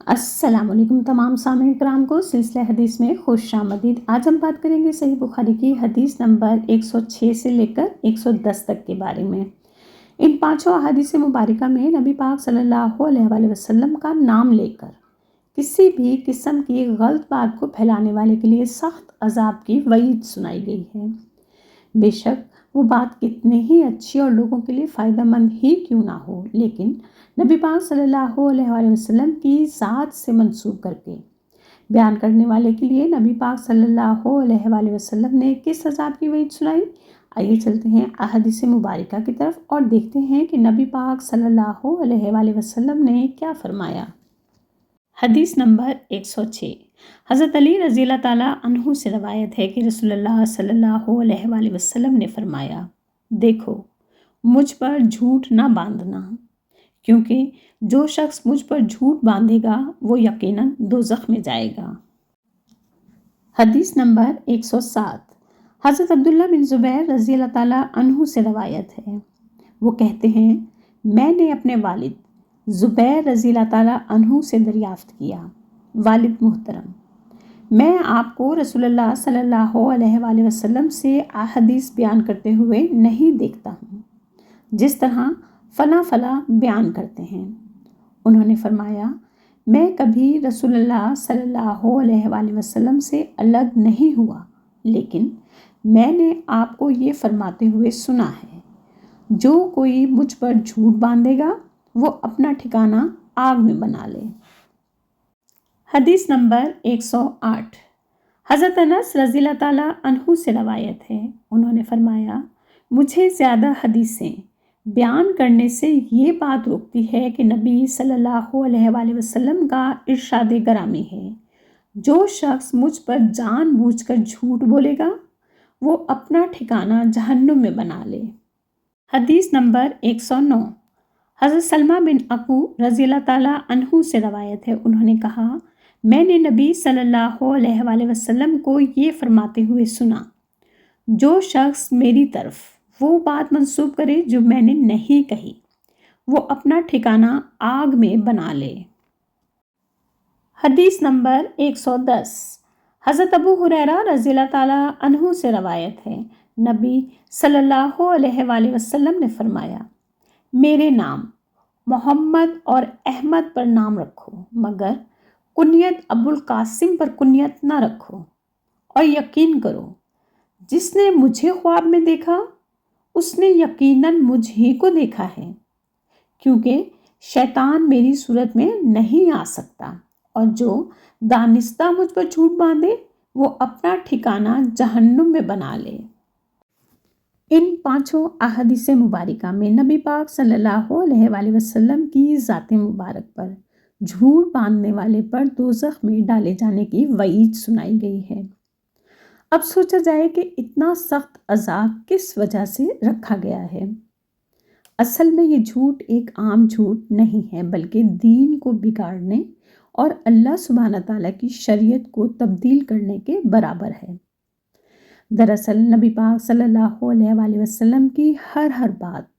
السلام علیکم تمام سامعین کرام کو سلسلہ حدیث میں خوش آمدید۔ آج ہم بات کریں گے صحیح بخاری کی حدیث نمبر 106 سے لے کر 110 تک کے بارے میں۔ ان پانچوں احادیث مبارکہ میں نبی پاک صلی اللہ علیہ وآلہ وسلم کا نام لے کر کسی بھی قسم کی غلط بات کو پھیلانے والے کے لیے سخت عذاب کی وعید سنائی گئی ہے۔ بے شک وہ بات کتنے ہی اچھی اور لوگوں کے لیے فائدہ مند ہی کیوں نہ ہو، لیکن نبی پاک صلی اللہ علیہ وآلہ وسلم کی ذات سے منسوب کر کے بیان کرنے والے کے لیے نبی پاک صلی اللہ علیہ وآلہ وسلم نے کس عذاب کی وعید سنائی؟ آئیے چلتے ہیں احادیث مبارکہ کی طرف اور دیکھتے ہیں کہ نبی پاک صلی اللہ علیہ وآلہ وسلم نے کیا فرمایا۔ حدیث نمبر 106 حضرت علی رضی اللہ تعالیٰ عنہ سے روایت ہے کہ رسول اللہ صلی اللہ علیہ وآلہ وسلم نے فرمایا، دیکھو مجھ پر جھوٹ نہ باندھنا، کیونکہ جو شخص مجھ پر جھوٹ باندھے گا وہ یقیناً دوزخ میں جائے گا۔ حدیث نمبر 107 حضرت عبداللہ بن زبیر رضی اللہ تعالیٰ عنہ سے روایت ہے، وہ کہتے ہیں میں نے اپنے والد زبیر رضی اللہ تعالیٰ عنہ سے دریافت کیا، والد محترم، میں آپ کو رسول اللہ صلی اللہ علیہ وآلہ وسلم سے احادیث بیان کرتے ہوئے نہیں دیکھتا ہوں جس طرح فلاں فلاں بیان کرتے ہیں۔ انہوں نے فرمایا، میں کبھی رسول اللہ صلی اللہ علیہ وآلہ وسلم سے الگ نہیں ہوا، لیکن میں نے آپ کو یہ فرماتے ہوئے سنا ہے، جو کوئی مجھ پر جھوٹ باندھے گا وہ اپنا ٹھکانہ آگ میں بنا لے۔ حدیث نمبر 108 حضرت انس رضی اللہ تعالیٰ عنہ سے روایت ہے، انہوں نے فرمایا، مجھے زیادہ حدیثیں بیان کرنے سے یہ بات روکتی ہے کہ نبی صلی اللہ علیہ وآلہ وسلم کا ارشاد گرامی ہے، جو شخص مجھ پر جان بوجھ کر جھوٹ بولے گا وہ اپنا ٹھکانہ جہنم میں بنا لے۔ حدیث نمبر 109 حضرت سلمہ بن اکو رضی اللہ تعالیٰ عنہ سے روایت ہے، انہوں نے کہا، میں نے نبی صلی اللہ علیہ وآلہ وسلم کو یہ فرماتے ہوئے سنا، جو شخص میری طرف وہ بات منسوب کرے جو میں نے نہیں کہی وہ اپنا ٹھکانہ آگ میں بنا لے۔ حدیث نمبر 110 حضرت ابو ہریرہ رضی اللہ تعالیٰ عنہ سے روایت ہے، نبی صلی اللہ علیہ وآلہ وسلم نے فرمایا، میرے نام محمد اور احمد پر نام رکھو، مگر کنیت ابو القاسم پر کنیت نہ رکھو، اور یقین کرو جس نے مجھے خواب میں دیکھا اس نے یقیناً مجھ ہی کو دیکھا ہے، کیونکہ شیطان میری صورت میں نہیں آ سکتا، اور جو دانستہ مجھ پر جھوٹ باندھے وہ اپنا ٹھکانہ جہنم میں بنا لے۔ ان پانچوں احادیث مبارکہ میں نبی پاک صلی اللہ علیہ وآلہ وسلم کی ذات مبارک پر جھوٹ باندھنے والے پر دوزخ میں ڈالے جانے کی وعید سنائی گئی ہے۔ اب سوچا جائے کہ اتنا سخت عذاب کس وجہ سے رکھا گیا ہے۔ اصل میں یہ جھوٹ ایک عام جھوٹ نہیں ہے، بلکہ دین کو بگاڑنے اور اللہ سبحانہ تعالیٰ کی شریعت کو تبدیل کرنے کے برابر ہے۔ دراصل نبی پاک صلی اللہ علیہ وآلہ وسلم کی ہر بات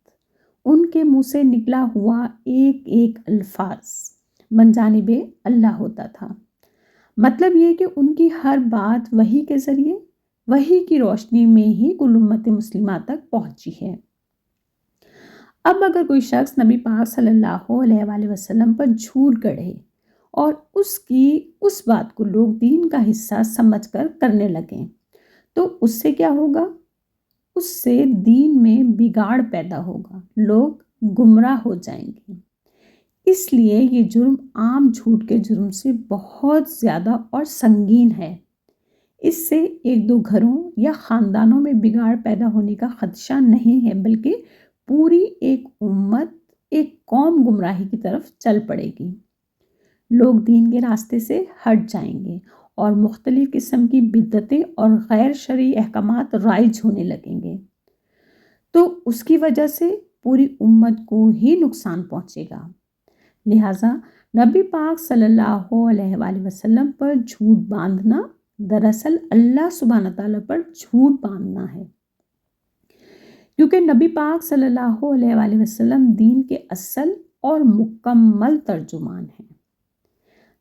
ان کے منہ سے نکلا ہوا ایک ایک الفاظ من جانب اللہ ہوتا تھا، مطلب یہ کہ ان کی ہر بات وحی کے ذریعے وحی کی روشنی میں ہی کل امت مسلمہ تک پہنچی ہے۔ اب اگر کوئی شخص نبی پاک صلی اللہ علیہ وآلہ وسلم پر جھوٹ گڑھے اور اس بات کو لوگ دین کا حصہ سمجھ کر کرنے لگیں تو اس سے کیا ہوگا؟ اس سے دین میں بگاڑ پیدا ہوگا، لوگ گمراہ ہو جائیں گے۔ اس لیے یہ جرم عام جھوٹ کے جرم سے بہت زیادہ اور سنگین ہے۔ اس سے ایک دو گھروں یا خاندانوں میں بگاڑ پیدا ہونے کا خدشہ نہیں ہے، بلکہ پوری ایک امت، ایک قوم گمراہی کی طرف چل پڑے گی۔ لوگ دین کے راستے سے ہٹ جائیں گے اور مختلف قسم کی بدعتیں اور غیر شرعی احکامات رائج ہونے لگیں گے، تو اس کی وجہ سے پوری امت کو ہی نقصان پہنچے گا۔ لہٰذا نبی پاک صلی اللہ علیہ وآلہ وسلم پر جھوٹ باندھنا دراصل اللہ سبحانہ تعالیٰ پر جھوٹ باندھنا ہے، کیونکہ نبی پاک صلی اللہ علیہ وآلہ وسلم دین کے اصل اور مکمل ترجمان ہیں۔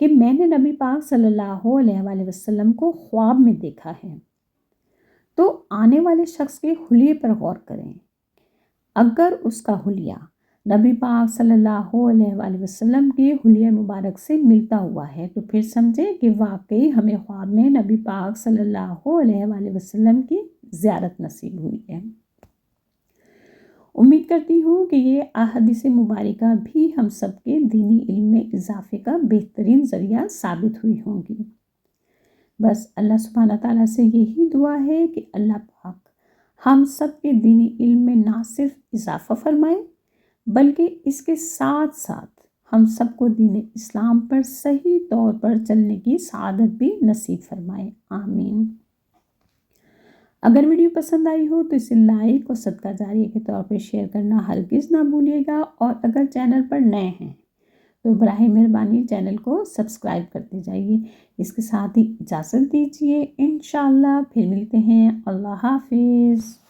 کہ میں نے نبی پاک صلی اللہ علیہ وسلم کو خواب میں دیکھا ہے۔ تو آنے والے شخص کے حلیے پر غور کریں۔ اگر اس کا حلیہ نبی پاک صلی اللہ علیہ وسلم کے حلیہ مبارک سے ملتا ہوا ہے تو پھر سمجھیں کہ واقعی ہمیں خواب میں نبی پاک صلی اللہ علیہ وسلم کی زیارت نصیب ہوئی ہے۔ امید کرتی ہوں کہ یہ احادیث مبارکہ بھی ہم سب کے دینی علم میں اضافے کا بہترین ذریعہ ثابت ہوئی ہوں گی۔ بس اللہ سبحانہ تعالیٰ سے یہی دعا ہے کہ اللہ پاک ہم سب کے دینی علم میں نہ صرف اضافہ فرمائے بلکہ اس کے ساتھ ساتھ ہم سب کو دین اسلام پر صحیح طور پر چلنے کی سعادت بھی نصیب فرمائے، آمین۔ اگر ویڈیو پسند آئی ہو تو اسے لائک اور صدقہ جاریہ کے طور پر شیئر کرنا ہرگز نہ بھولیے گا، اور اگر چینل پر نئے ہیں تو براہ مہربانی چینل کو سبسکرائب کرتے جائیے۔ اس کے ساتھ ہی اجازت دیجیے، انشاءاللہ پھر ملتے ہیں، اللہ حافظ۔